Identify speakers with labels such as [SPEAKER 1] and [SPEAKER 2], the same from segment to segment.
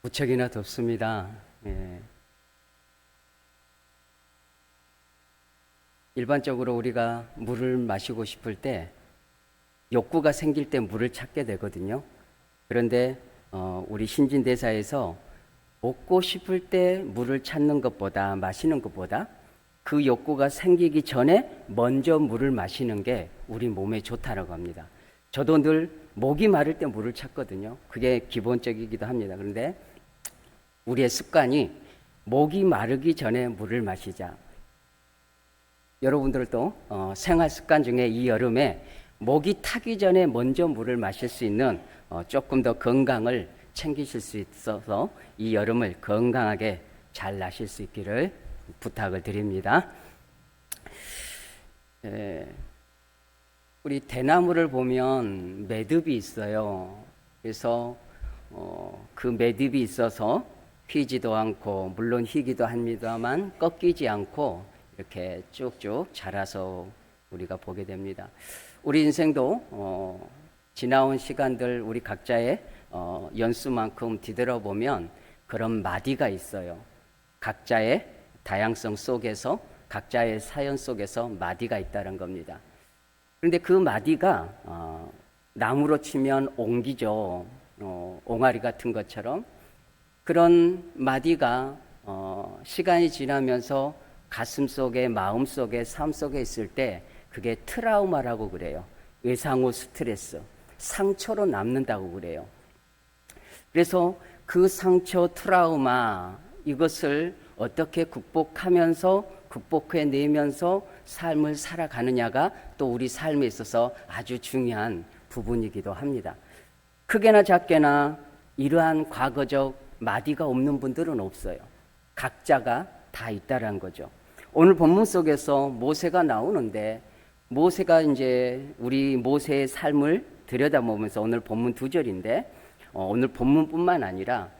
[SPEAKER 1] 무척이나 덥습니다. 예. 일반적으로 우리가 물을 마시고 싶을 때 욕구가 생길 때 물을 찾게 되거든요. 그런데 우리 신진대사에서 먹고 싶을 때 물을 찾는 것보다 마시는 것보다 그 욕구가 생기기 전에 먼저 물을 마시는 게 우리 몸에 좋다라고 합니다. 저도 늘 목이 마를 때 물을 찾거든요. 그게 기본적이기도 합니다. 그런데 우리의 습관이 목이 마르기 전에 물을 마시자. 여러분들도 생활 습관 중에 이 여름에 목이 타기 전에 먼저 물을 마실 수 있는 조금 더 건강을 챙기실 수 있어서 이 여름을 건강하게 잘 나실 수 있기를 부탁을 드립니다. 우리 대나무를 보면 매듭이 있어요. 그래서 그 매듭이 있어서 휘지도 않고 물론 휘기도 합니다만 꺾이지 않고 이렇게 쭉쭉 자라서 우리가 보게 됩니다. 우리 인생도 지나온 시간들 우리 각자의 연수만큼 뒤돌아보면 그런 마디가 있어요. 각자의 다양성 속에서 각자의 사연 속에서 마디가 있다는 겁니다. 그런데 그 마디가 나무로 치면 옹기죠. 옹알이 같은 것처럼 그런 마디가 시간이 지나면서 가슴 속에 마음 속에 삶 속에 있을 때 그게 트라우마라고 그래요. 외상후 스트레스, 상처로 남는다고 그래요. 그래서 그 상처, 트라우마 이것을 어떻게 극복해내면서 삶을 살아가느냐가 또 우리 삶에 있어서 아주 중요한 부분이기도 합니다. 크게나 작게나 이러한 과거적 마디가 없는 분들은 없어요. 각자가 다 있다라는 거죠. 오늘 본문 속에서 모세가 나오는데 모세가 이제 우리 모세의 삶을 들여다보면서 오늘 본문 2절인데 오늘 본문뿐만 아니라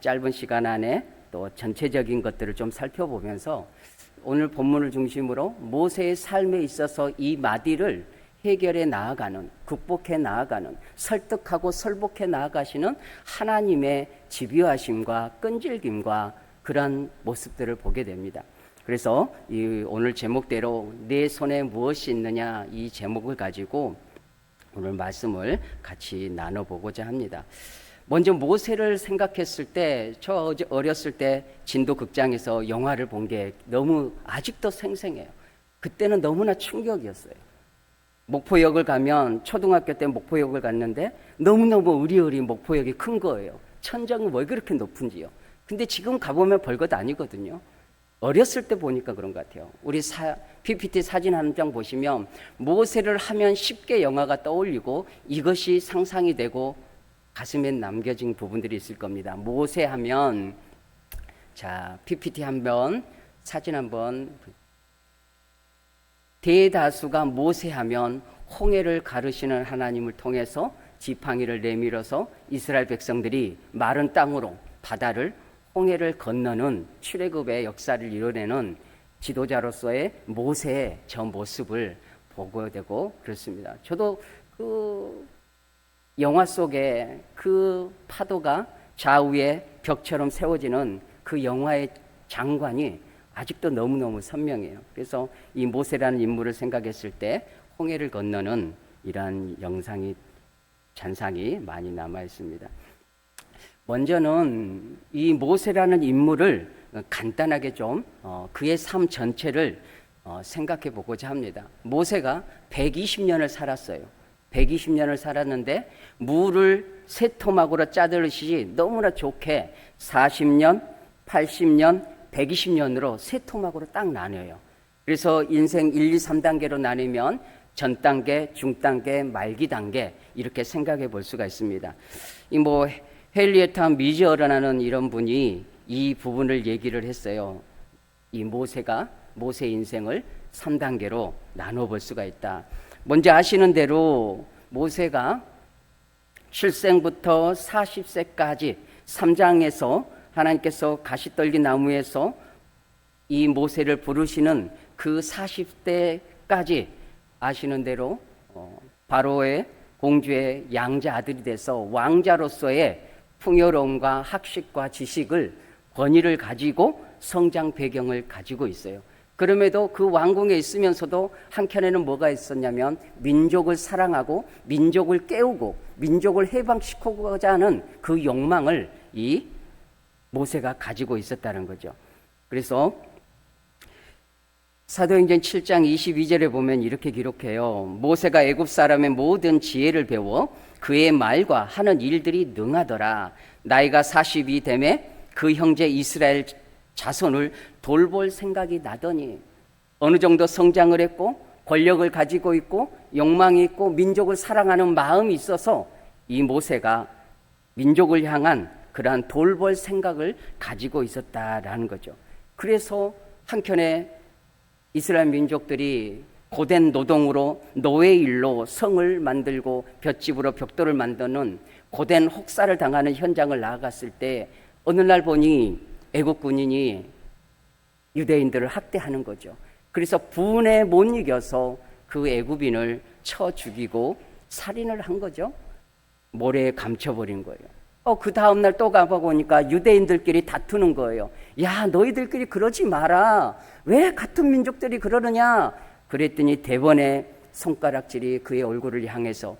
[SPEAKER 1] 짧은 시간 안에 또 전체적인 것들을 좀 살펴보면서 오늘 본문을 중심으로 모세의 삶에 있어서 이 마디를 해결해 나아가는, 극복해 나아가는, 설득하고 설복해 나아가시는 하나님의 집요하심과 끈질김과 그런 모습들을 보게 됩니다. 그래서 오늘 제목대로 내 손에 무엇이 있느냐 이 제목을 가지고 오늘 말씀을 같이 나눠보고자 합니다. 먼저 모세를 생각했을 때 저 어렸을 때 진도 극장에서 영화를 본 게 너무 아직도 생생해요. 그때는 너무나 충격이었어요. 목포역을 가면 초등학교 때 목포역을 갔는데 너무너무 으리으리 목포역이 큰 거예요. 천장은 왜 그렇게 높은지요. 근데 지금 가보면 별것 아니거든요. 어렸을 때 보니까 그런 것 같아요. 우리 PPT 사진 한 장 보시면 모세를 하면 쉽게 영화가 떠올리고 이것이 상상이 되고 가슴에 남겨진 부분들이 있을 겁니다. 모세 하면 자 PPT 한번 사진 한번 대다수가 모세하면 홍해를 가르시는 하나님을 통해서 지팡이를 내밀어서 이스라엘 백성들이 마른 땅으로 바다를 홍해를 건너는 출애굽의 역사를 이뤄내는 지도자로서의 모세의 저 모습을 보게 되고 그렇습니다. 저도 그 영화 속에 그 파도가 좌우에 벽처럼 세워지는 그 영화의 장관이 아직도 너무너무 선명해요. 그래서 이 모세라는 인물을 생각했을 때 홍해를 건너는 이러한 잔상이 많이 남아 있습니다. 먼저는 이 모세라는 인물을 간단하게 좀 그의 삶 전체를 생각해 보고자 합니다. 모세가 120년을 살았어요. 120년을 살았는데 물을 세 토막으로 짜들으시지 너무나 좋게 40년, 80년, 120년으로 세 토막으로 딱 나뉘어요. 그래서 인생 1, 2, 3단계로 나누면 전 단계, 중 단계, 말기 단계 이렇게 생각해 볼 수가 있습니다. 헨리에타 미저라는 이런 분이 이 부분을 얘기를 했어요. 이 모세 인생을 3단계로 나눠 볼 수가 있다. 먼저 아시는 대로 모세가 출생부터 40세까지 3장에서 하나님께서 가시떨기 나무에서 이 모세를 부르시는 그 40대까지 아시는 대로 바로의 공주의 양자 아들이 돼서 왕자로서의 풍요로움과 학식과 지식을 권위를 가지고 성장 배경을 가지고 있어요. 그럼에도 그 왕궁에 있으면서도 한켠에는 뭐가 있었냐면 민족을 사랑하고 민족을 깨우고 민족을 해방시키고자 하는 그 욕망을 이 모세가 가지고 있었다는 거죠. 그래서 사도행전 7장 22절에 보면 이렇게 기록해요. 모세가 애굽 사람의 모든 지혜를 배워 그의 말과 하는 일들이 능하더라. 나이가 40이 되매 그 형제 이스라엘 자손을 돌볼 생각이 나더니, 어느 정도 성장을 했고 권력을 가지고 있고 욕망이 있고 민족을 사랑하는 마음이 있어서 이 모세가 민족을 향한 그러한 돌볼 생각을 가지고 있었다라는 거죠. 그래서 한켠에 이스라엘 민족들이 고된 노동으로 노예 일로 성을 만들고 볏집으로 벽돌을 만드는 고된 혹사를 당하는 현장을 나아갔을 때 어느 날 보니 애국 군인이 유대인들을 학대하는 거죠. 그래서 분에 못 이겨서 그 애굽인을 쳐 죽이고 살인을 한 거죠. 모래에 감춰버린 거예요. 그 다음날 또 가보니까 유대인들끼리 다투는 거예요. 야, 너희들끼리 그러지 마라. 왜 같은 민족들이 그러느냐? 그랬더니 대번에 손가락질이 그의 얼굴을 향해서,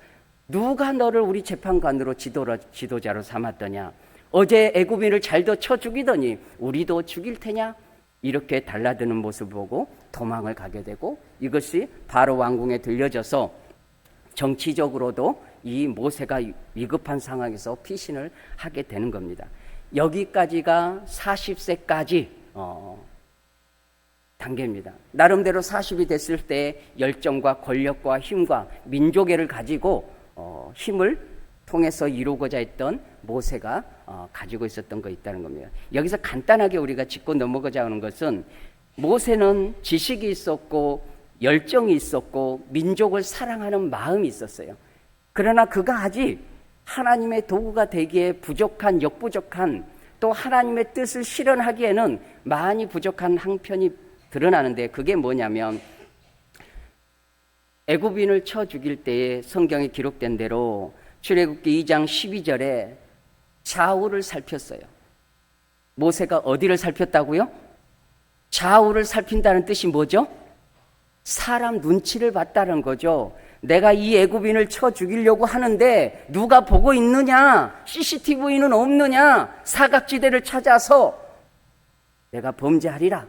[SPEAKER 1] 누가 너를 우리 재판관으로 지도자로 삼았더냐? 어제 애굽인을 잘도 쳐 죽이더니 우리도 죽일 테냐? 이렇게 달라드는 모습을 보고 도망을 가게 되고, 이것이 바로 왕궁에 들려져서 정치적으로도 이 모세가 위급한 상황에서 피신을 하게 되는 겁니다. 여기까지가 40세까지 단계입니다. 나름대로 40이 됐을 때 열정과 권력과 힘과 민족애를 가지고 힘을 통해서 이루고자 했던 모세가 가지고 있었던 거 있다는 겁니다. 여기서 간단하게 우리가 짚고 넘어가자 하는 것은, 모세는 지식이 있었고 열정이 있었고 민족을 사랑하는 마음이 있었어요. 그러나 그가 아직 하나님의 도구가 되기에 부족한, 역부족한, 또 하나님의 뜻을 실현하기에는 많이 부족한 한편이 드러나는데, 그게 뭐냐면 애굽인을 쳐 죽일 때에 성경에 기록된 대로 출애굽기 2장 12절에 좌우를 살폈어요. 모세가 어디를 살폈다고요? 좌우를 살핀다는 뜻이 뭐죠? 사람 눈치를 봤다는 거죠. 내가 이 애굽인을 쳐 죽이려고 하는데 누가 보고 있느냐? CCTV는 없느냐? 사각지대를 찾아서 내가 범죄하리라.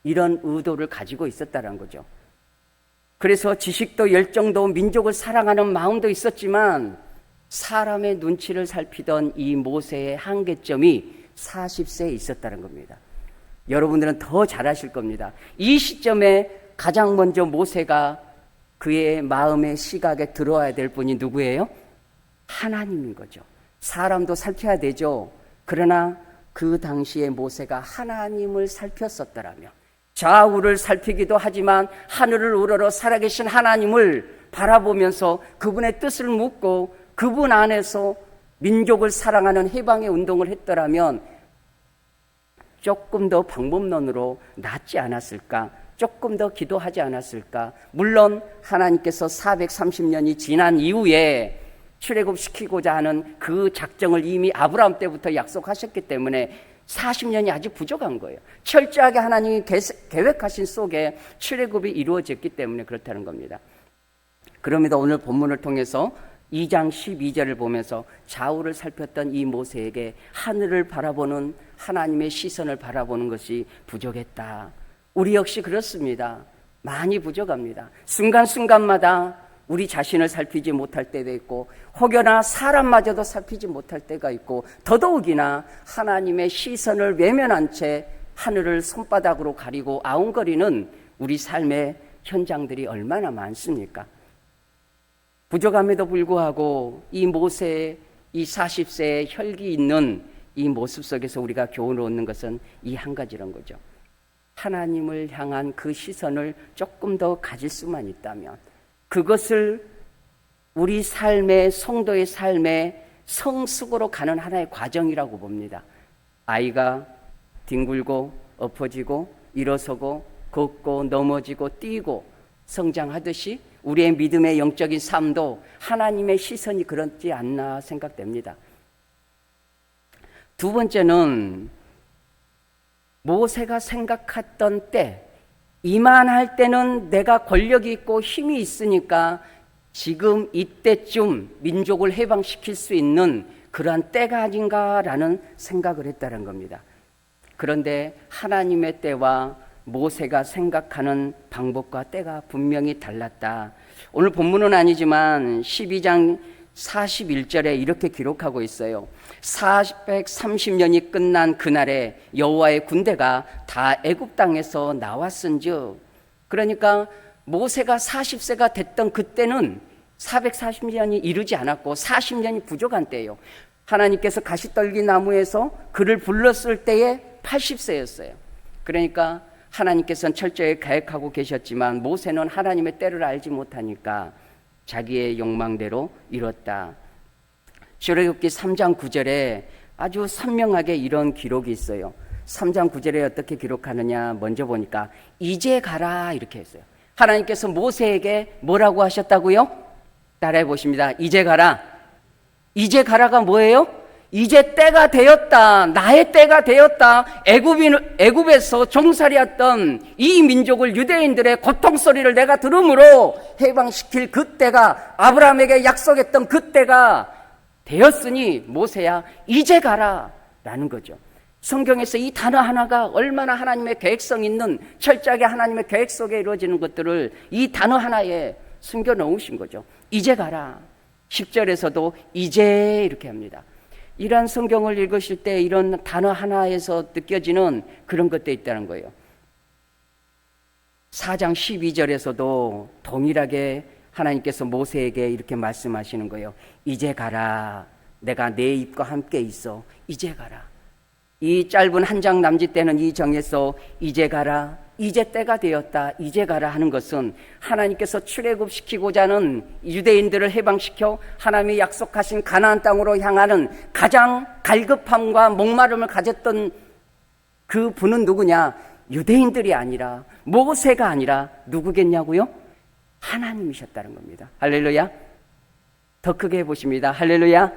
[SPEAKER 1] 이런 의도를 가지고 있었다는 거죠. 그래서 지식도 열정도 민족을 사랑하는 마음도 있었지만 사람의 눈치를 살피던 이 모세의 한계점이 40세에 있었다는 겁니다. 여러분들은 더 잘 아실 겁니다. 이 시점에 가장 먼저 모세가 그의 마음의 시각에 들어와야 될 분이 누구예요? 하나님인 거죠. 사람도 살펴야 되죠. 그러나 그 당시에 모세가 하나님을 살폈었더라면, 좌우를 살피기도 하지만 하늘을 우러러 살아계신 하나님을 바라보면서 그분의 뜻을 묻고 그분 안에서 민족을 사랑하는 해방의 운동을 했더라면 조금 더 방법론으로 낫지 않았을까? 조금 더 기도하지 않았을까? 물론 하나님께서 430년이 지난 이후에 출애굽시키고자 하는 그 작정을 이미 아브라함 때부터 약속하셨기 때문에 40년이 아직 부족한 거예요. 철저하게 하나님이 계획하신 속에 출애굽이 이루어졌기 때문에 그렇다는 겁니다. 그럼에도 오늘 본문을 통해서 2장 12절을 보면서 좌우를 살폈던 이 모세에게 하늘을 바라보는 하나님의 시선을 바라보는 것이 부족했다. 우리 역시 그렇습니다. 많이 부족합니다. 순간순간마다 우리 자신을 살피지 못할 때도 있고, 혹여나 사람마저도 살피지 못할 때가 있고, 더더욱이나 하나님의 시선을 외면한 채 하늘을 손바닥으로 가리고 아웅거리는 우리 삶의 현장들이 얼마나 많습니까? 부족함에도 불구하고 이 모세의 이 40세의 혈기 있는 이 모습 속에서 우리가 교훈을 얻는 것은 이 한 가지란 거죠. 하나님을 향한 그 시선을 조금 더 가질 수만 있다면, 그것을 우리 삶의, 성도의 삶의 성숙으로 가는 하나의 과정이라고 봅니다. 아이가 뒹굴고 엎어지고 일어서고 걷고 넘어지고 뛰고 성장하듯이 우리의 믿음의 영적인 삶도 하나님의 시선이 그렇지 않나 생각됩니다. 두 번째는 모세가 생각했던 때, 이만할 때는 내가 권력이 있고 힘이 있으니까 지금 이때쯤 민족을 해방시킬 수 있는 그러한 때가 아닌가라는 생각을 했다는 겁니다. 그런데 하나님의 때와 모세가 생각하는 방법과 때가 분명히 달랐다. 오늘 본문은 아니지만 12장 41절에 이렇게 기록하고 있어요. 430년이 끝난 그날에 여호와의 군대가 다 애굽 땅에서 나왔은즉, 그러니까 모세가 40세가 됐던 그때는 440년이 이르지 않았고 40년이 부족한 때예요. 하나님께서 가시떨기 나무에서 그를 불렀을 때에 80세였어요. 그러니까 하나님께서는 철저히 계획하고 계셨지만 모세는 하나님의 때를 알지 못하니까 자기의 욕망대로 이뤘다. 출애굽기 3장 9절에 아주 선명하게 이런 기록이 있어요. 3장 9절에 어떻게 기록하느냐, 먼저 보니까 이제 가라 이렇게 했어요. 하나님께서 모세에게 뭐라고 하셨다고요? 따라해 보십니다. 이제 가라. 이제 가라가 뭐예요? 이제 때가 되었다. 나의 때가 되었다. 애굽에서 종살이했던 이 민족을, 유대인들의 고통 소리를 내가 들음으로 해방시킬 그때가, 아브라함에게 약속했던 그때가 되었으니 모세야 이제 가라 라는 거죠. 성경에서 이 단어 하나가 얼마나 하나님의 계획성 있는, 철저하게 하나님의 계획 속에 이루어지는 것들을 이 단어 하나에 숨겨 놓으신 거죠. 이제 가라. 10절에서도 이제 이렇게 합니다. 이러한 성경을 읽으실 때 이런 단어 하나에서 느껴지는 그런 것도 있다는 거예요. 4장 12절에서도 동일하게 하나님께서 모세에게 이렇게 말씀하시는 거예요. 이제 가라. 내가 내 입과 함께 있어. 이제 가라. 이 짧은 한 장 남짓 되는 이 정에서 이제 가라, 이제 때가 되었다, 이제 가라 하는 것은 하나님께서 출애굽시키고자 하는 유대인들을 해방시켜 하나님이 약속하신 가나안 땅으로 향하는 가장 갈급함과 목마름을 가졌던 그 분은 누구냐? 유대인들이 아니라, 모세가 아니라 누구겠냐고요? 하나님이셨다는 겁니다. 할렐루야. 더 크게 해보십니다. 할렐루야.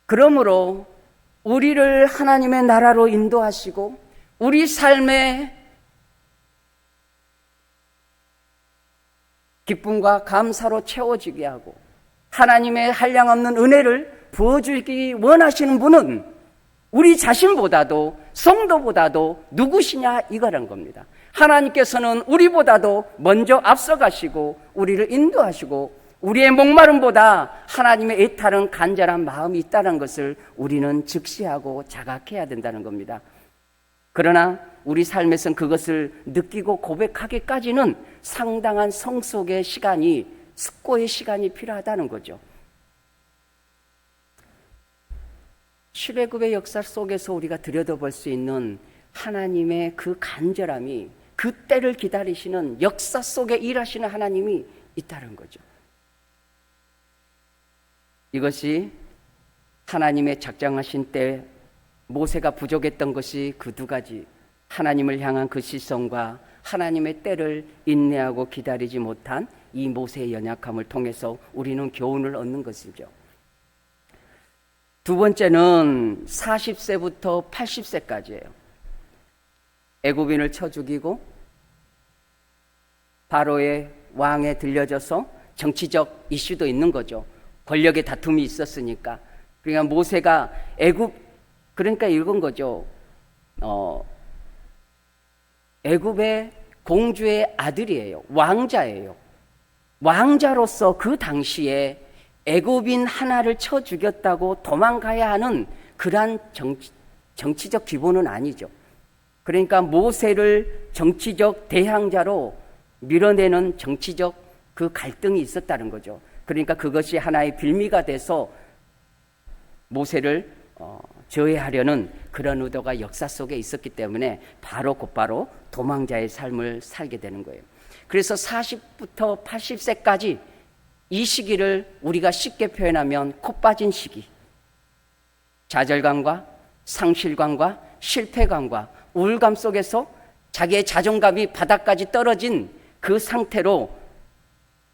[SPEAKER 1] 그러므로 우리를 하나님의 나라로 인도하시고 우리 삶에 기쁨과 감사로 채워지게 하고 하나님의 한량없는 은혜를 부어주기 원하시는 분은 우리 자신보다도, 성도보다도 누구시냐 이거란 겁니다. 하나님께서는 우리보다도 먼저 앞서가시고 우리를 인도하시고 우리의 목마름보다 하나님의 애타는 간절한 마음이 있다는 것을 우리는 즉시하고 자각해야 된다는 겁니다. 그러나 우리 삶에서는 그것을 느끼고 고백하기까지는 상당한 성숙의 시간이, 숙고의 시간이 필요하다는 거죠. 출애굽의 역사 속에서 우리가 들여다볼 수 있는 하나님의 그 간절함이, 그 때를 기다리시는 역사 속에 일하시는 하나님이 있다는 거죠. 이것이 하나님의 작정하신 때 모세가 부족했던 것이 그 두 가지, 하나님을 향한 그 시선과 하나님의 때를 인내하고 기다리지 못한 이 모세의 연약함을 통해서 우리는 교훈을 얻는 것이죠. 두 번째는 40세부터 80세까지예요. 애굽인을 쳐 죽이고 바로의 왕에 들려져서 정치적 이슈도 있는 거죠. 권력의 다툼이 있었으니까. 그러니까 모세가 그러니까 읽은 거죠. 애굽의 공주의 아들이에요. 왕자예요. 왕자로서 그 당시에 애굽인 하나를 쳐 죽였다고 도망가야 하는 그러한 정치적 기본은 아니죠. 그러니까 모세를 정치적 대항자로 밀어내는 정치적 그 갈등이 있었다는 거죠. 그러니까 그것이 하나의 빌미가 돼서 모세를 저해하려는 그런 의도가 역사 속에 있었기 때문에 곧바로 도망자의 삶을 살게 되는 거예요. 그래서 40부터 80세까지 이 시기를 우리가 쉽게 표현하면 코 빠진 시기, 좌절감과 상실감과 실패감과 우울감 속에서 자기의 자존감이 바닥까지 떨어진 그 상태로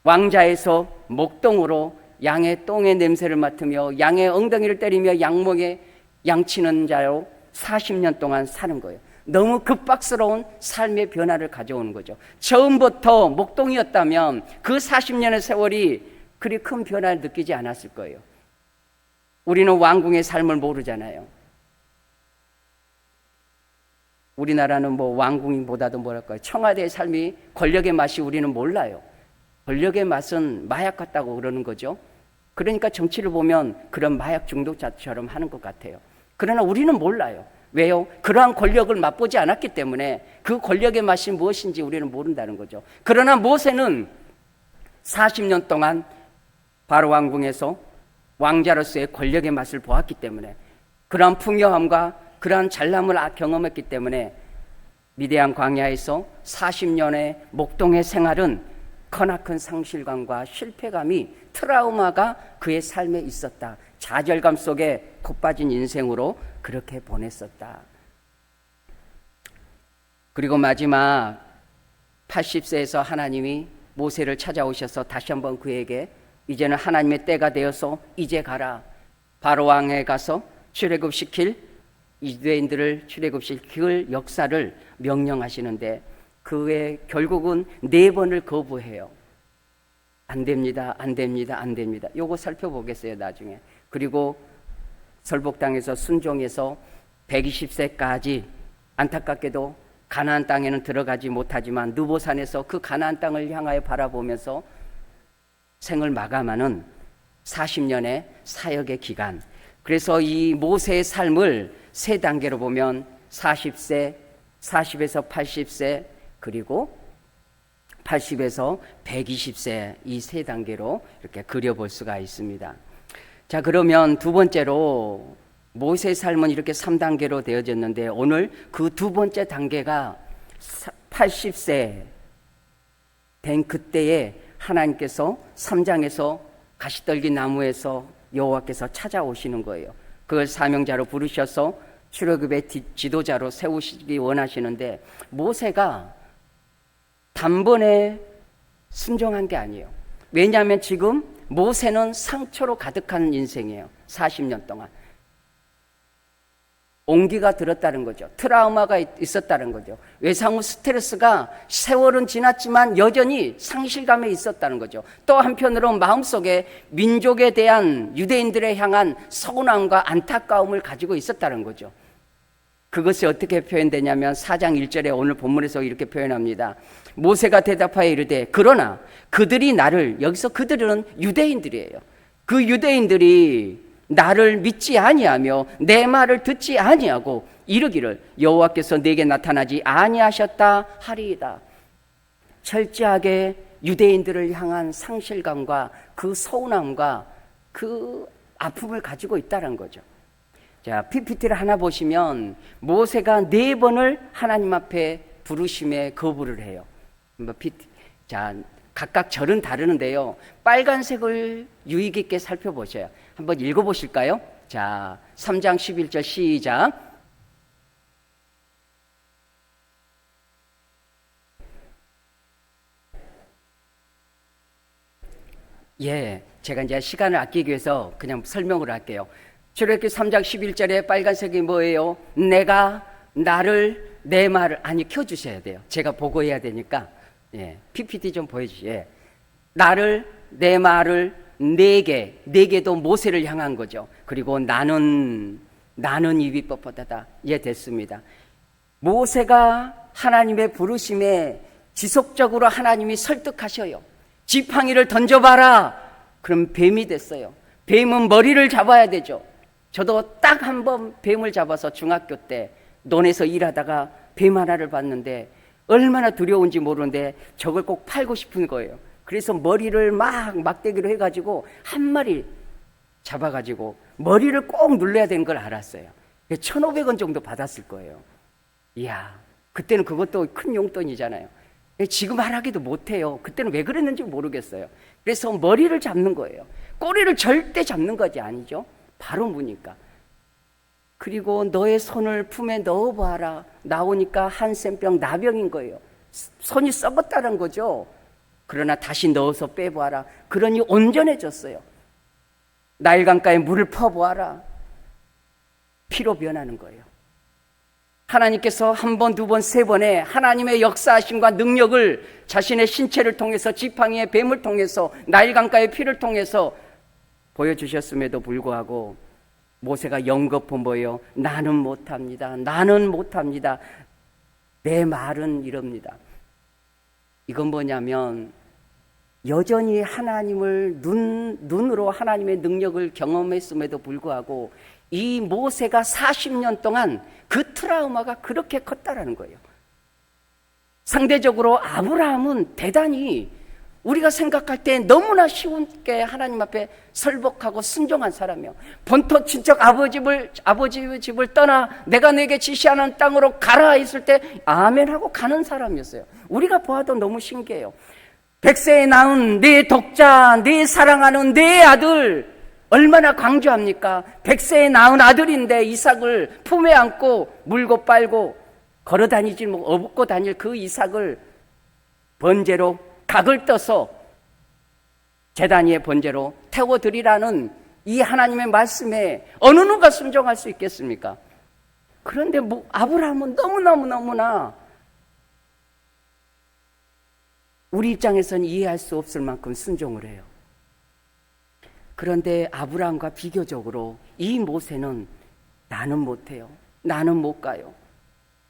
[SPEAKER 1] 왕자에서 목동으로 양의 똥의 냄새를 맡으며 양의 엉덩이를 때리며 양목에 양치는 자로 40년 동안 사는 거예요. 너무 급박스러운 삶의 변화를 가져오는 거죠. 처음부터 목동이었다면 그 40년의 세월이 그리 큰 변화를 느끼지 않았을 거예요. 우리는 왕궁의 삶을 모르잖아요. 우리나라는 뭐 왕궁보다도 뭐랄까요, 청와대의 삶이, 권력의 맛이 우리는 몰라요. 권력의 맛은 마약 같다고 그러는 거죠. 그러니까 정치를 보면 그런 마약 중독자처럼 하는 것 같아요. 그러나 우리는 몰라요. 왜요? 그러한 권력을 맛보지 않았기 때문에 그 권력의 맛이 무엇인지 우리는 모른다는 거죠. 그러나 모세는 40년 동안 바로 왕궁에서 왕자로서의 권력의 맛을 보았기 때문에, 그러한 풍요함과 그러한 잘남을 경험했기 때문에 미디안 광야에서 40년의 목동의 생활은 크나큰 상실감과 실패감이, 트라우마가 그의 삶에 있었다. 좌절감 속에 콧빠진 인생으로 그렇게 보냈었다. 그리고 마지막 80세에서 하나님이 모세를 찾아오셔서 다시 한번 그에게 이제는 하나님의 때가 되어서 이제 가라, 바로 왕에 가서 출애굽시킬, 유대인들을 출애굽시킬 역사를 명령하시는데, 그의 결국은 4번을 거부해요. 안 됩니다, 안 됩니다, 안 됩니다. 요거 살펴보겠어요, 나중에. 그리고 설복당에서 순종해서 120세까지 안타깝게도 가나안 땅에는 들어가지 못하지만 느보산에서 그 가나안 땅을 향하여 바라보면서 생을 마감하는 40년의 사역의 기간. 그래서 이 모세의 삶을 3단계로 보면 40세, 40에서 80세, 그리고 80에서 120세, 이 3단계로 이렇게 그려볼 수가 있습니다. 자, 그러면 두 번째로 모세의 삶은 이렇게 3단계로 되어졌는데, 오늘 그 두 번째 단계가 80세 된 그때에 하나님께서 3장에서 가시떨기 나무에서 여호와께서 찾아오시는 거예요. 그걸 사명자로 부르셔서 출애굽의 지도자로 세우시기 원하시는데, 모세가 단번에 순종한 게 아니에요. 왜냐하면 지금 모세는 상처로 가득한 인생이에요. 40년 동안 온기가 들었다는 거죠. 트라우마가 있었다는 거죠. 외상후 스트레스가 세월은 지났지만 여전히 상실감에 있었다는 거죠. 또 한편으로 마음속에 민족에 대한, 유대인들에 향한 서운함과 안타까움을 가지고 있었다는 거죠. 그것이 어떻게 표현되냐면 4장 1절에 오늘 본문에서 이렇게 표현합니다. 모세가 대답하여 이르되, 그러나 그들이 나를, 여기서 그들은 유대인들이에요. 그 유대인들이 나를 믿지 아니하며 내 말을 듣지 아니하고 이르기를 여호와께서 내게 나타나지 아니하셨다 하리이다. 철저하게 유대인들을 향한 상실감과 그 서운함과 그 아픔을 가지고 있다는 거죠. 자, PPT를 하나 보시면 모세가 4번을 하나님 앞에 부르심에 거부를 해요. 자, 각각 절은 다르는데요, 빨간색을 유의 깊게 살펴보셔요. 한번 읽어보실까요? 자, 3장 11절 시작. 예, 제가 이제 시간을 아끼기 위해서 그냥 설명을 할게요. 출애굽기 3장 11절에 빨간색이 뭐예요? 내가 나를, 내 말을, 아니 켜주셔야 돼요. 제가 보고 해야 되니까. 예, PPT 좀 보여주세요. 예. 나를, 내 말을, 내게도 모세를 향한 거죠. 그리고 나는 입이 뻣뻣하다. 예, 됐습니다. 모세가 하나님의 부르심에 지속적으로 하나님이 설득하셔요. 지팡이를 던져봐라. 그럼 뱀이 됐어요. 뱀은 머리를 잡아야 되죠. 저도 딱 한 번 뱀을 잡아서 중학교 때 논에서 일하다가 뱀 하나를 봤는데 얼마나 두려운지 모르는데 저걸 꼭 팔고 싶은 거예요. 그래서 머리를 막대기로 해가지고 한 마리 잡아가지고 머리를 꼭 눌러야 되는 걸 알았어요. 1,500원 정도 받았을 거예요. 이야, 그때는 그것도 큰 용돈이잖아요. 지금 말하기도 못해요. 그때는 왜 그랬는지 모르겠어요. 그래서 머리를 잡는 거예요. 꼬리를 절대 잡는 것이 아니죠. 바로 무니까. 그리고 너의 손을 품에 넣어봐라. 나오니까 한센병 나병인 거예요. 손이 썩었다는 거죠. 그러나 다시 넣어서 빼보아라. 그러니 온전해졌어요. 나일강가에 물을 퍼보아라. 피로 변하는 거예요. 하나님께서 한 번, 두 번, 세 번에 하나님의 역사하심과 능력을 자신의 신체를 통해서, 지팡이의 뱀을 통해서, 나일 강가의 피를 통해서 보여주셨음에도 불구하고 모세가 연거푸 나는 못합니다. 나는 못합니다. 내 말은 이럽니다. 이건 뭐냐면 여전히 하나님을 눈으로 하나님의 능력을 경험했음에도 불구하고 이 모세가 40년 동안 그 트라우마가 그렇게 컸다라는 거예요. 상대적으로 아브라함은 대단히 우리가 생각할 때 너무나 쉽게 하나님 앞에 설복하고 순종한 사람이요. 본토 친척 아버지 집을 떠나 내가 내게 지시하는 땅으로 가라 했을 때 아멘하고 가는 사람이었어요. 우리가 보아도 너무 신기해요. 백세에 낳은 네 독자, 네 사랑하는 네 아들, 얼마나 강조합니까? 백세에 낳은 아들인데 이삭을 품에 안고 물고 빨고 걸어다니지 업고 다닐 그 이삭을 번제로 각을 떠서 제단 위에 번제로 태워드리라는 이 하나님의 말씀에 어느 누가 순종할 수 있겠습니까? 그런데 아브라함은 너무나 우리 입장에서는 이해할 수 없을 만큼 순종을 해요. 그런데 아브라함과 비교적으로 이 모세는 나는 못해요. 나는 못 가요.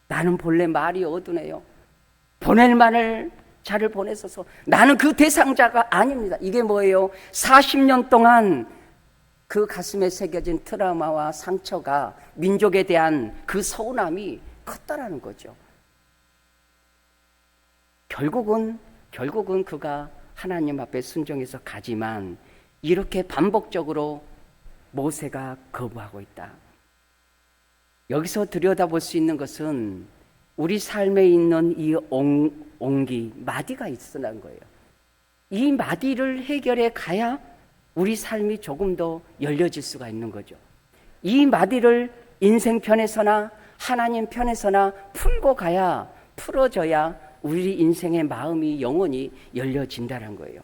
[SPEAKER 1] 나는 본래 말이 어두네요. 보낼 만을 자를 보내소서. 나는 그 대상자가 아닙니다. 이게 뭐예요? 40년 동안 그 가슴에 새겨진 트라우마와 상처가 민족에 대한 그 서운함이 컸다라는 거죠. 결국은 그가 하나님 앞에 순종해서 가지만 이렇게 반복적으로 모세가 거부하고 있다. 여기서 들여다볼 수 있는 것은 우리 삶에 있는 이 옹기, 마디가 있으라는 거예요. 이 마디를 해결해 가야 우리 삶이 조금 더 열려질 수가 있는 거죠. 이 마디를 인생 편에서나 하나님 편에서나 풀어져야 우리 인생의 마음이 영원히 열려진다는 거예요.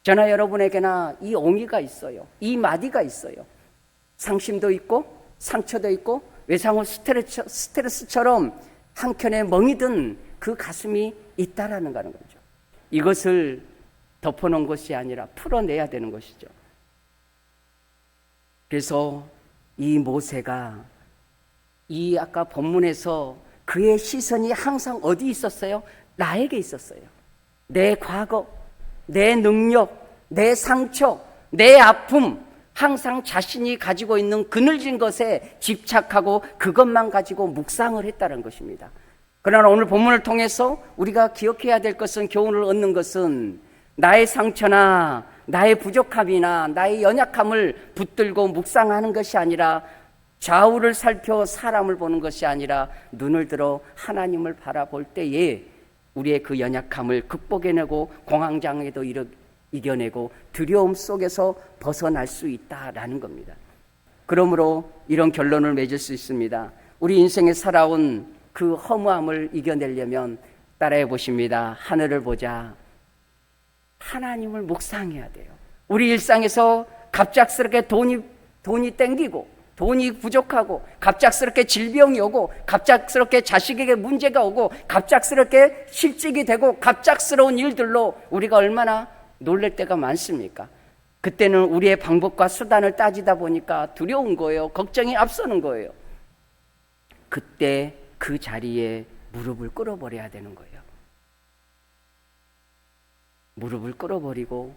[SPEAKER 1] 저나 여러분에게나 이 옹이가 있어요. 이 마디가 있어요. 상심도 있고 상처도 있고 외상후 스트레스처럼 한켠에 멍이 든 그 가슴이 있다라는 거죠. 이것을 덮어놓은 것이 아니라 풀어내야 되는 것이죠. 그래서 이 모세가 이 아까 본문에서 그의 시선이 항상 어디 있었어요? 나에게 있었어요. 내 과거, 내 능력, 내 상처, 내 아픔, 항상 자신이 가지고 있는 그늘진 것에 집착하고 그것만 가지고 묵상을 했다는 것입니다. 그러나 오늘 본문을 통해서 우리가 기억해야 될 것은, 교훈을 얻는 것은 나의 상처나 나의 부족함이나 나의 연약함을 붙들고 묵상하는 것이 아니라, 좌우를 살펴 사람을 보는 것이 아니라 눈을 들어 하나님을 바라볼 때에 우리의 그 연약함을 극복해내고 공황장애도 이겨내고 두려움 속에서 벗어날 수 있다라는 겁니다. 그러므로 이런 결론을 맺을 수 있습니다. 우리 인생에 살아온 그 허무함을 이겨내려면 따라해 보십니다. 하늘을 보자. 하나님을 묵상해야 돼요. 우리 일상에서 갑작스럽게 돈이 땡기고, 돈이 부족하고, 갑작스럽게 질병이 오고, 갑작스럽게 자식에게 문제가 오고, 갑작스럽게 실직이 되고, 갑작스러운 일들로 우리가 얼마나 놀랄 때가 많습니까? 그때는 우리의 방법과 수단을 따지다 보니까 두려운 거예요. 걱정이 앞서는 거예요. 그때 그 자리에 무릎을 꿇어버려야 되는 거예요. 무릎을 꿇어버리고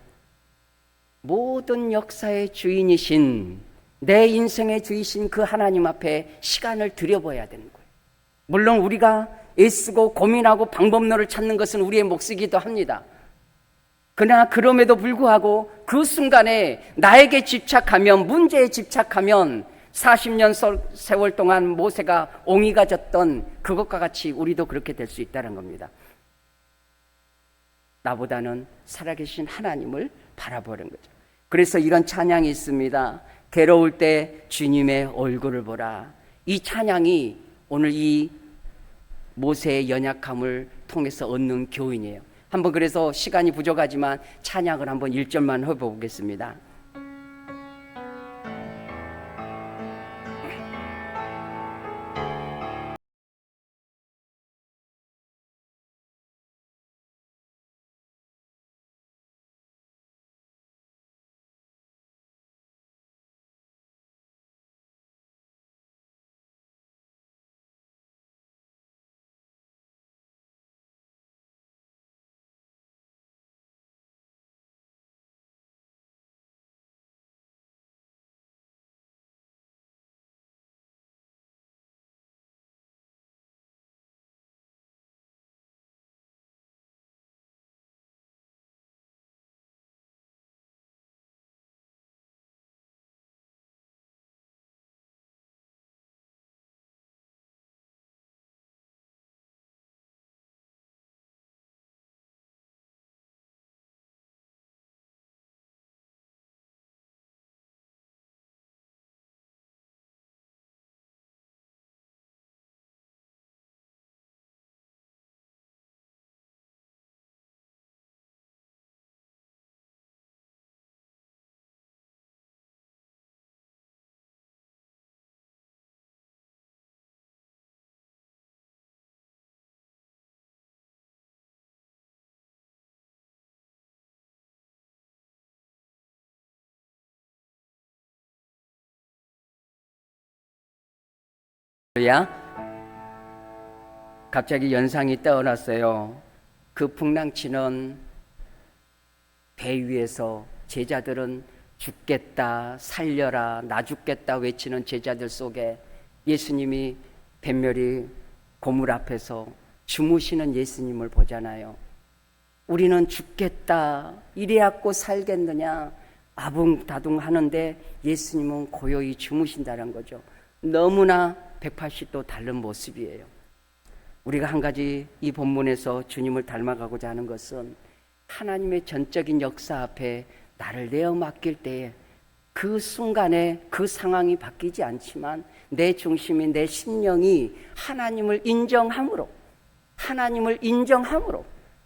[SPEAKER 1] 모든 역사의 주인이신, 내 인생의 주이신 그 하나님 앞에 시간을 들여봐야 되는 거예요. 물론 우리가 애쓰고 고민하고 방법론을 찾는 것은 우리의 몫이기도 합니다. 그러나 그럼에도 불구하고 그 순간에 나에게 집착하면, 문제에 집착하면 40년 세월 동안 모세가 옹이가 졌던 그것과 같이 우리도 그렇게 될 수 있다는 겁니다. 나보다는 살아계신 하나님을 바라보는 거죠. 그래서 이런 찬양이 있습니다. 괴로울 때 주님의 얼굴을 보라. 이 찬양이 오늘 이 모세의 연약함을 통해서 얻는 교훈이에요. 한번 그래서 시간이 부족하지만 찬양을 한번 1절만 해보겠습니다. 야, 갑자기 연상이 떠올랐어요. 그 풍랑치는 배 위에서 제자들은 죽겠다, 살려라, 나 죽겠다 외치는 제자들 속에 예수님이 뱃멸이 고물 앞에서 주무시는 예수님을 보잖아요. 우리는 죽겠다, 이래갖고 살겠느냐 아붕다둥 하는데 예수님은 고요히 주무신다는 거죠. 너무나 180도 다른 모습이에요. 우리가 한 가지 이 본문에서 주님을 닮아가고자 하는 것은 하나님의 전적인 역사 앞에 나를 내어 맡길 때에 그 순간에 그 상황이 바뀌지 않지만 내 중심이, 내 심령이 하나님을 인정함으로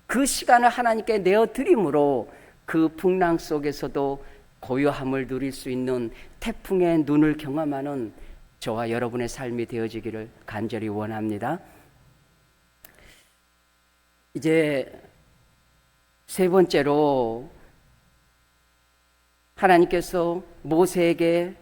[SPEAKER 1] 그 시간을 하나님께 내어드림으로 그 풍랑 속에서도 고요함을 누릴 수 있는 태풍의 눈을 경험하는 저와 여러분의 삶이 되어지기를 간절히 원합니다. 이제 세 번째로 하나님께서 모세에게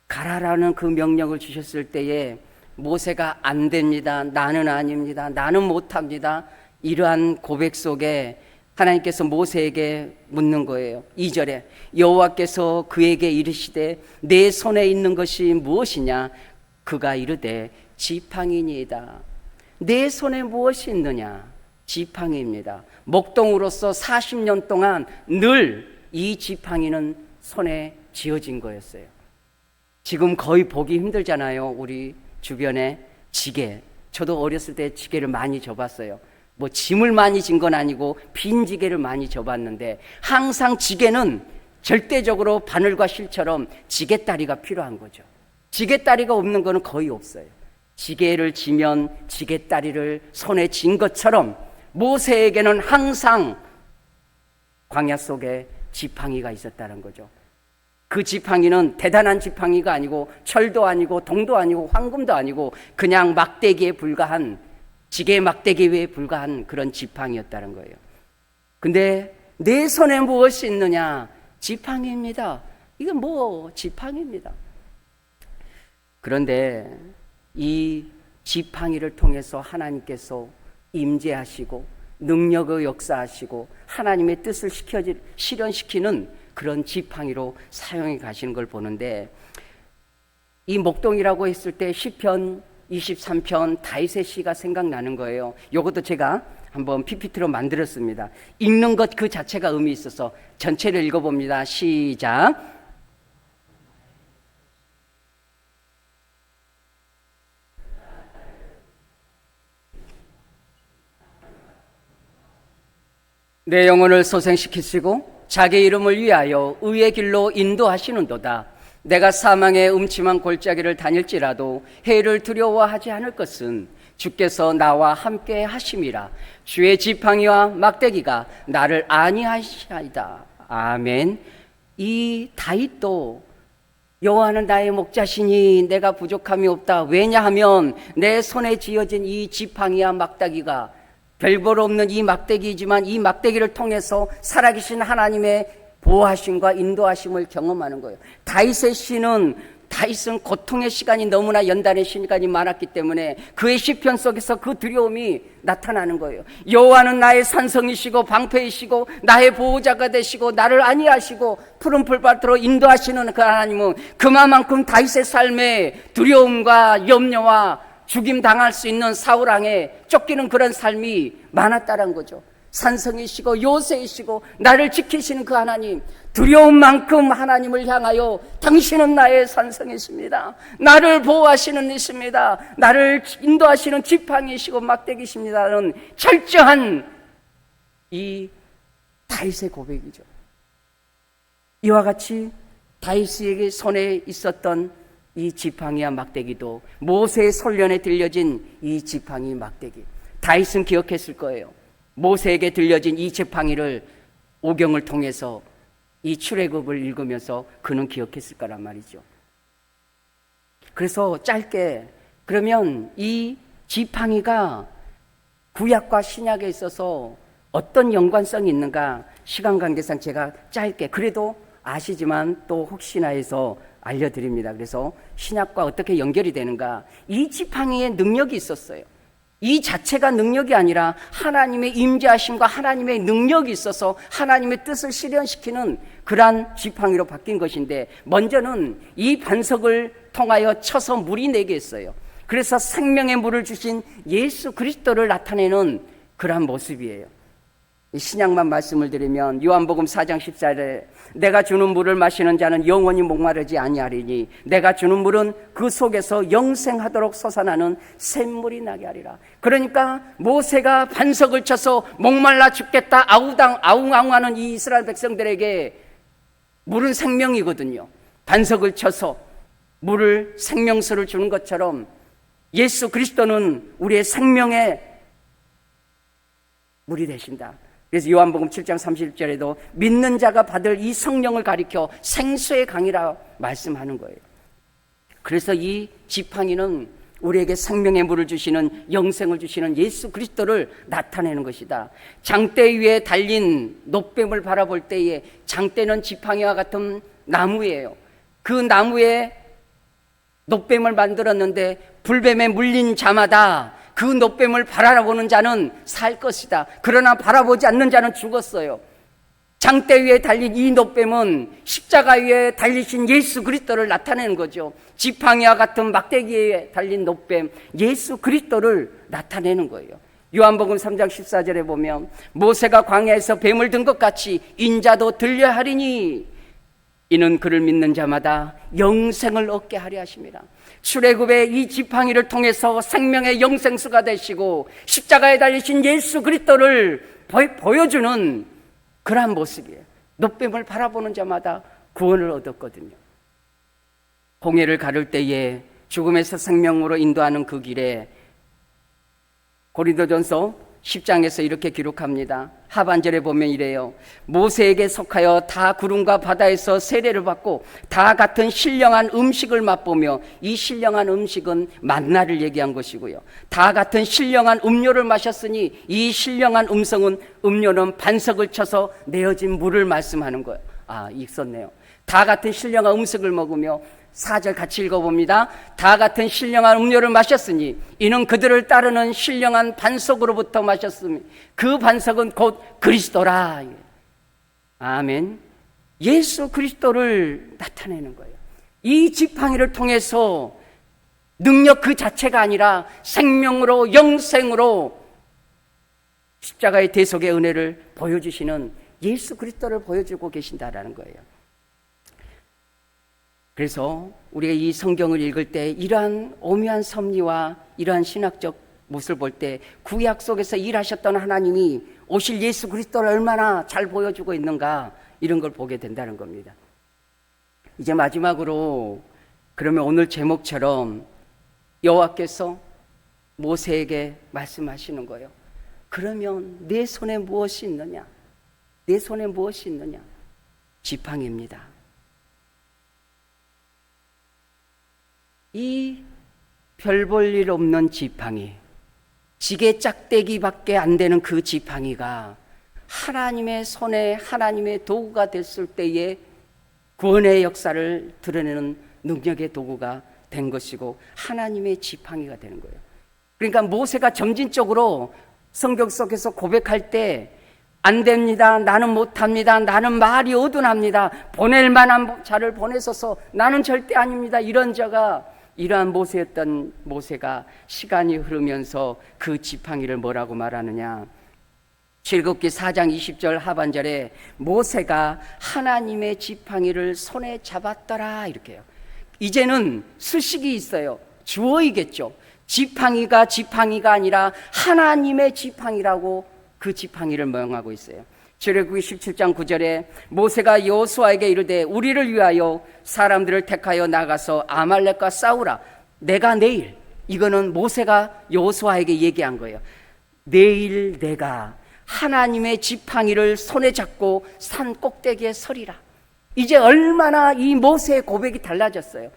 [SPEAKER 1] 가라라는 그 명령을 주셨을 때에 모세가 안 됩니다, 나는 아닙니다, 나는 못합니다, 이러한 고백 속에 하나님께서 모세에게 묻는 거예요. 2절에 여호와께서 그에게 이르시되 내 손에 있는 것이 무엇이냐? 그가 이르되 지팡이니이다. 내 손에 무엇이 있느냐? 지팡이입니다. 목동으로서 40년 동안 늘 이 지팡이는 손에 쥐어진 거였어요. 지금 거의 보기 힘들잖아요. 우리 주변에 지게, 저도 어렸을 때 지게를 많이 접었어요. 뭐 짐을 많이 진 건 아니고 빈 지게를 많이 접었는데 항상 지게는 절대적으로 바늘과 실처럼 지게다리가 필요한 거죠. 지게다리가 없는 거는 거의 없어요. 지게를 지면 지게다리를 손에 쥔 것처럼 모세에게는 항상 광야 속에 지팡이가 있었다는 거죠. 그 지팡이는 대단한 지팡이가 아니고 철도 아니고 동도 아니고 황금도 아니고 그냥 막대기에 불과한, 지게 막대기에 불과한 그런 지팡이였다는 거예요. 근데 내 손에 무엇이 있느냐? 지팡이입니다. 이건 뭐 지팡이입니다. 그런데 이 지팡이를 통해서 하나님께서 임재하시고 능력을 역사하시고 하나님의 뜻을 실현시키는 그런 지팡이로 사용해 가시는 걸 보는데, 이 목동이라고 했을 때 시편 23편 다윗의 시가 생각나는 거예요. 이것도 제가 한번 PPT로 만들었습니다. 읽는 것 그 자체가 의미 있어서 전체를 읽어봅니다. 시작. 내 영혼을 소생시키시고 자기 이름을 위하여 의의 길로 인도하시는도다. 내가 사망의 음침한 골짜기를 다닐지라도 해를 두려워하지 않을 것은 주께서 나와 함께 하심이라. 주의 지팡이와 막대기가 나를 안위하시나이다. 아멘. 이 다윗도 여호와는 나의 목자시니 내가 부족함이 없다. 왜냐하면 내 손에 쥐어진 이 지팡이와 막대기가 별볼 없는 이 막대기이지만 이 막대기를 통해서 살아계신 하나님의 보호하심과 인도하심을 경험하는 거예요. 다윗은 고통의 시간이 너무나 연단의 시간이 많았기 때문에 그의 시편 속에서 그 두려움이 나타나는 거예요. 여호와는 나의 산성이시고 방패이시고 나의 보호자가 되시고 나를 안위하시고 푸른 풀밭으로 인도하시는 그 하나님은 그만큼 다윗의 삶에 두려움과 염려와 죽임 당할 수 있는 사울 왕에 쫓기는 그런 삶이 많았다는 거죠. 산성이시고 요새이시고 나를 지키시는 그 하나님, 두려운 만큼 하나님을 향하여 당신은 나의 산성이십니다, 나를 보호하시는 이십니다, 나를 인도하시는 지팡이시고 막대기십니다는 철저한 이 다윗의 고백이죠. 이와 같이 다윗에게 손에 있었던 이 지팡이와 막대기도 모세의 손련에 들려진 이 지팡이 막대기, 다윗은 기억했을 거예요. 모세에게 들려진 이 지팡이를 오경을 통해서 이 출애굽을 읽으면서 그는 기억했을 거란 말이죠. 그래서 짧게, 그러면 이 지팡이가 구약과 신약에 있어서 어떤 연관성이 있는가, 시간 관계상 제가 짧게, 그래도 아시지만 또 혹시나 해서 알려드립니다. 그래서 신약과 어떻게 연결이 되는가? 이 지팡이에 능력이 있었어요. 이 자체가 능력이 아니라 하나님의 임재하심과 하나님의 능력이 있어서 하나님의 뜻을 실현시키는 그러한 지팡이로 바뀐 것인데, 먼저는 이 반석을 통하여 쳐서 물이 내게 했어요. 그래서 생명의 물을 주신 예수 그리스도를 나타내는 그러한 모습이에요. 신약만 말씀을 드리면 요한복음 4장 14절에 내가 주는 물을 마시는 자는 영원히 목마르지 아니하리니 내가 주는 물은 그 속에서 영생하도록 솟아나는 샘물이 나게 하리라. 그러니까 모세가 반석을 쳐서 목말라 죽겠다 아웅아웅하는 이 이스라엘 백성들에게 물은 생명이거든요. 반석을 쳐서 물을, 생명수를 주는 것처럼 예수 그리스도는 우리의 생명의 물이 되신다. 그래서 요한복음 7장 30절에도 믿는 자가 받을 이 성령을 가리켜 생수의 강이라 말씀하는 거예요. 그래서 이 지팡이는 우리에게 생명의 물을 주시는, 영생을 주시는 예수 그리스도를 나타내는 것이다. 장대 위에 달린 놋뱀을 바라볼 때에, 장대는 지팡이와 같은 나무예요. 그 나무에 놋뱀을 만들었는데 불뱀에 물린 자마다 그 놋뱀을 바라보는 자는 살 것이다. 그러나 바라보지 않는 자는 죽었어요. 장대 위에 달린 이 놋뱀은 십자가 위에 달리신 예수 그리스도를 나타내는 거죠. 지팡이와 같은 막대기에 달린 놋뱀, 예수 그리스도를 나타내는 거예요. 요한복음 3장 14절에 보면 모세가 광야에서 뱀을 든 것 같이 인자도 들려 하리니 이는 그를 믿는 자마다 영생을 얻게 하려 하심이라. 출애굽의 이 지팡이를 통해서 생명의 영생수가 되시고 십자가에 달리신 예수 그리스도를 보여주는 그러한 모습이에요. 놋뱀을 바라보는 자마다 구원을 얻었거든요. 홍해를 가를 때에 죽음에서 생명으로 인도하는 그 길에 고린도전서 10장에서 이렇게 기록합니다. 하반절에 보면 이래요. 모세에게 속하여 다 구름과 바다에서 세례를 받고 다 같은 신령한 음식을 맛보며, 이 신령한 음식은 만나를 얘기한 것이고요. 다 같은 신령한 음료를 마셨으니 이 신령한 음료는 반석을 쳐서 내어진 물을 말씀하는 거예요. 있었네요. 다 같은 신령한 음식을 먹으며, 4절 같이 읽어봅니다. 다 같은 신령한 음료를 마셨으니 이는 그들을 따르는 신령한 반석으로부터 마셨으니 그 반석은 곧 그리스도라. 아멘. 예수 그리스도를 나타내는 거예요. 이 지팡이를 통해서 능력 그 자체가 아니라 생명으로, 영생으로 십자가의 대속의 은혜를 보여주시는 예수 그리스도를 보여주고 계신다라는 거예요. 그래서 우리가 이 성경을 읽을 때 이러한 오묘한 섭리와 이러한 신학적 모습을 볼 때 구약 속에서 일하셨던 하나님이 오실 예수 그리스도를 얼마나 잘 보여주고 있는가, 이런 걸 보게 된다는 겁니다. 이제 마지막으로, 그러면 오늘 제목처럼 여호와께서 모세에게 말씀하시는 거예요. 그러면 내 손에 무엇이 있느냐? 내 손에 무엇이 있느냐? 지팡이입니다. 이 별 볼 일 없는 지팡이, 지게 짝대기밖에 안 되는 그 지팡이가 하나님의 손에, 하나님의 도구가 됐을 때에 구원의 역사를 드러내는 능력의 도구가 된 것이고 하나님의 지팡이가 되는 거예요. 그러니까 모세가 점진적으로 성경 속에서 고백할 때 안 됩니다, 나는 못합니다, 나는 말이 어둔합니다, 보낼 만한 자를 보내소서, 나는 절대 아닙니다, 이런 자가 이러한 모세였던 모세가 시간이 흐르면서 그 지팡이를 뭐라고 말하느냐? 출애굽기 4장 20절 하반절에 모세가 하나님의 지팡이를 손에 잡았더라, 이렇게요. 이제는 수식이 있어요. 주어이겠죠. 지팡이가 아니라 하나님의 지팡이라고 그 지팡이를 명하고 있어요. 출애굽기 17장 9절에 모세가 여호수아에게 이르되 우리를 위하여 사람들을 택하여 나가서 아말렉과 싸우라. 내가 내일, 이거는 모세가 여호수아에게 얘기한 거예요. 내일 내가 하나님의 지팡이를 손에 잡고 산 꼭대기에 서리라. 이제 얼마나 이 모세의 고백이 달라졌어요.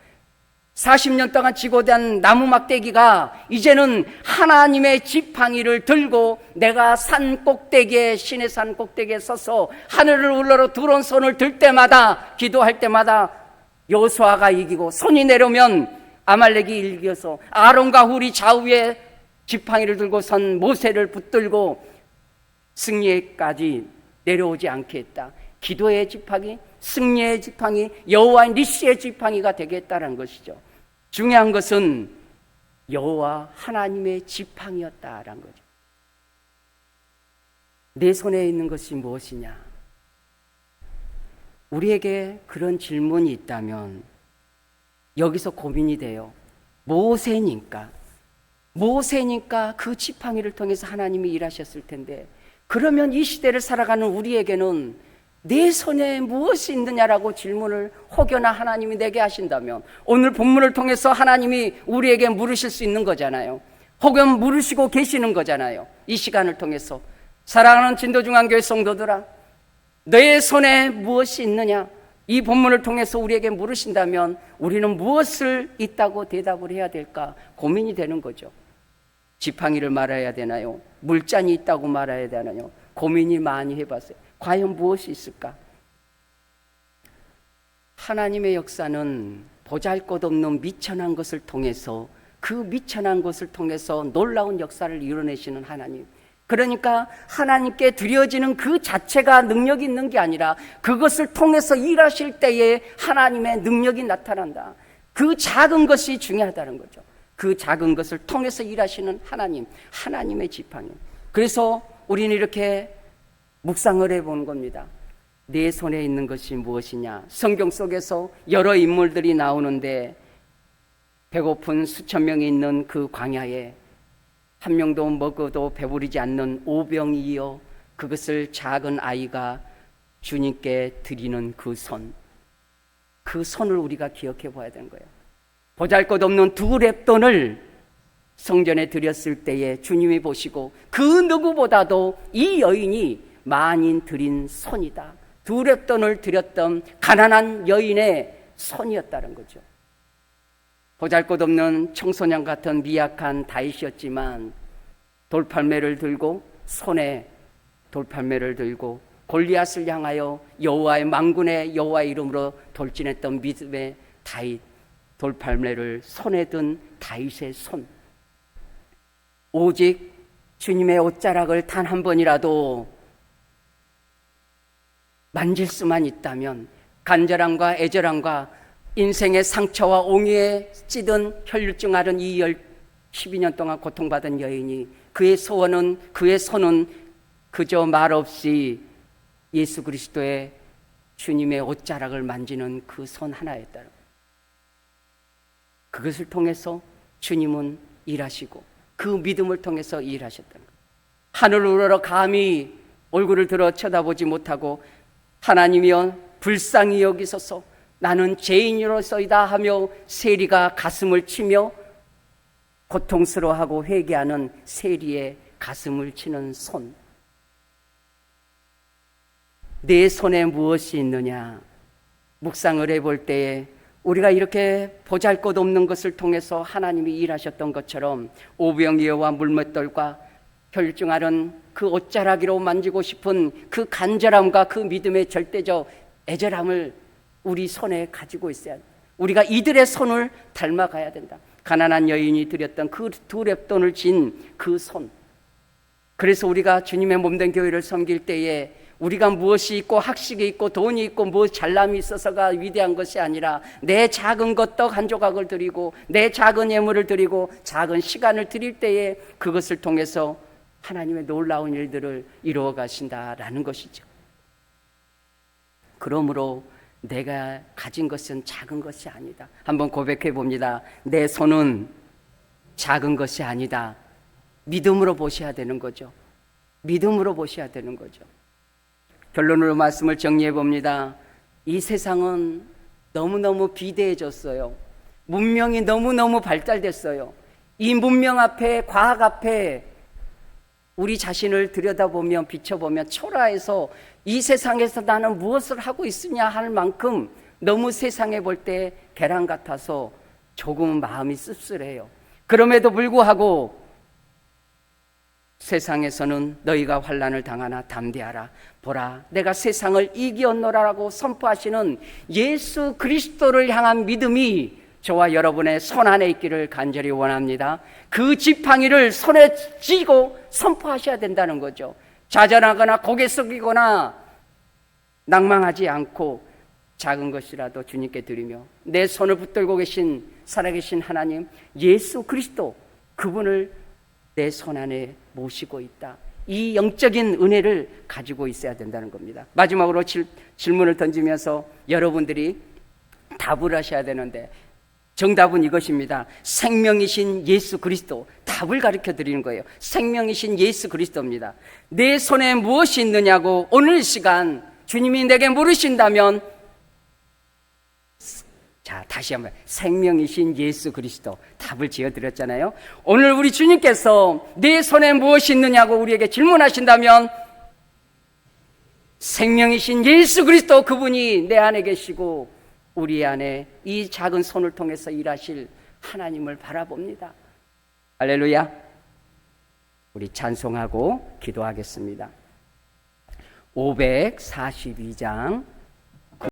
[SPEAKER 1] 40년 동안 지고된 나무 막대기가 이제는 하나님의 지팡이를 들고 내가 산 꼭대기에, 신의 산 꼭대기에 서서 하늘을 우러러 두른 손을 들 때마다, 기도할 때마다 여호수아가 이기고, 손이 내려오면 아말렉이 이겨서 아론과 훌이 좌우에 지팡이를 들고 선 모세를 붙들고 승리에까지 내려오지 않게 했다. 기도의 지팡이, 승리의 지팡이, 여호와의 니시의 지팡이가 되겠다는 것이죠. 중요한 것은 여호와 하나님의 지팡이였다라는 거죠. 내 손에 있는 것이 무엇이냐? 우리에게 그런 질문이 있다면 여기서 고민이 돼요. 모세니까 그 지팡이를 통해서 하나님이 일하셨을 텐데, 그러면 이 시대를 살아가는 우리에게는 내 손에 무엇이 있느냐라고 질문을 혹여나 하나님이 내게 하신다면, 오늘 본문을 통해서 하나님이 우리에게 물으실 수 있는 거잖아요. 혹은 물으시고 계시는 거잖아요. 이 시간을 통해서. 사랑하는 진도중앙교회 성도들아, 너의 손에 무엇이 있느냐? 이 본문을 통해서 우리에게 물으신다면 우리는 무엇을 있다고 대답을 해야 될까 고민이 되는 거죠. 지팡이를 말해야 되나요? 물잔이 있다고 말해야 되나요? 고민이 많이 해봤어요. 과연 무엇이 있을까? 하나님의 역사는 보잘것없는 미천한 것을 통해서, 그 미천한 것을 통해서 놀라운 역사를 이뤄내시는 하나님. 그러니까 하나님께 드려지는 그 자체가 능력이 있는 게 아니라 그것을 통해서 일하실 때에 하나님의 능력이 나타난다. 그 작은 것이 중요하다는 거죠. 그 작은 것을 통해서 일하시는 하나님, 하나님의 지팡이. 그래서 우리는 이렇게 묵상을 해보는 겁니다. 내 손에 있는 것이 무엇이냐? 성경 속에서 여러 인물들이 나오는데, 배고픈 수천 명이 있는 그 광야에 한 명도 먹어도 배부르지 않는 오병이어, 그것을 작은 아이가 주님께 드리는 그 손, 그 손을 우리가 기억해 봐야 되는 거예요. 보잘것없는 2렙돈을 성전에 드렸을 때에 주님이 보시고 그 누구보다도 이 여인이 만인 드린 손이다. 2렙돈을 드렸던 가난한 여인의 손이었다는 거죠. 보잘것없는 청소년 같은 미약한 다윗이었지만 돌팔매를 들고, 손에 돌팔매를 들고 골리앗을 향하여 여호와의 만군의 여호와의 이름으로 돌진했던 믿음의 다윗, 돌팔매를 손에 든 다윗의 손. 오직 주님의 옷자락을 단 한 번이라도 만질 수만 있다면, 간절함과 애절함과 인생의 상처와 옹이에 찌든 혈류증 앓은 이 12년 동안 고통받은 여인이, 그의 소원은, 그의 손은 그저 말없이 예수 그리스도의 주님의 옷자락을 만지는 그 손 하나였다. 그것을 통해서 주님은 일하시고 그 믿음을 통해서 일하셨다는 거예요. 하늘을 우러러 감히 얼굴을 들어 쳐다보지 못하고 하나님이여 불쌍히 여기소서, 나는 죄인으로서이다 하며 세리가 가슴을 치며 고통스러워하고 회개하는 세리의 가슴을 치는 손. 내 손에 무엇이 있느냐? 묵상을 해볼 때에 우리가 이렇게 보잘것없는 것을 통해서 하나님이 일하셨던 것처럼 오병이어와 물맷돌과 혈증 앓은 그 옷자락으로 만지고 싶은 그 간절함과 그 믿음의 절대적 애절함을 우리 손에 가지고 있어야 돼. 우리가 이들의 손을 닮아가야 된다. 가난한 여인이 드렸던 그 2렙돈을 진 그 손. 그래서 우리가 주님의 몸된 교회를 섬길 때에 우리가 무엇이 있고 학식이 있고 돈이 있고 무엇 잘남이 있어서가 위대한 것이 아니라 내 작은 것 떡 한 조각을 드리고 내 작은 예물을 드리고 작은 시간을 드릴 때에 그것을 통해서 하나님의 놀라운 일들을 이루어 가신다라는 것이죠. 그러므로 내가 가진 것은 작은 것이 아니다. 한번 고백해 봅니다. 내 손은 작은 것이 아니다. 믿음으로 보셔야 되는 거죠. 믿음으로 보셔야 되는 거죠. 결론으로 말씀을 정리해 봅니다. 이 세상은 너무너무 비대해졌어요. 문명이 너무너무 발달됐어요. 이 문명 앞에, 과학 앞에 우리 자신을 들여다보면, 비춰보면 초라해서 이 세상에서 나는 무엇을 하고 있으냐 할 만큼 너무 세상에 볼 때 계란 같아서 조금은 마음이 씁쓸해요. 그럼에도 불구하고 세상에서는 너희가 환난을 당하나 담대하라. 보라, 내가 세상을 이기었노라라고 선포하시는 예수 그리스도를 향한 믿음이 저와 여러분의 손 안에 있기를 간절히 원합니다. 그 지팡이를 손에 쥐고 선포하셔야 된다는 거죠. 좌절하거나 고개 숙이거나 낭망하지 않고 작은 것이라도 주님께 드리며 내 손을 붙들고 계신 살아계신 하나님 예수 그리스도, 그분을 내 손 안에 모시고 있다. 이 영적인 은혜를 가지고 있어야 된다는 겁니다. 마지막으로 질문을 던지면서 여러분들이 답을 하셔야 되는데, 정답은 이것입니다. 생명이신 예수 그리스도, 답을 가르쳐 드리는 거예요. 생명이신 예수 그리스도입니다. 내 손에 무엇이 있느냐고 오늘 시간 주님이 내게 물으신다면, 자, 다시 한번 생명이신 예수 그리스도, 답을 지어드렸잖아요. 오늘 우리 주님께서 내 손에 무엇이 있느냐고 우리에게 질문하신다면, 생명이신 예수 그리스도, 그분이 내 안에 계시고 우리 안에 이 작은 손을 통해서 일하실 하나님을 바라봅니다. 할렐루야. 우리 찬송하고 기도하겠습니다. 542장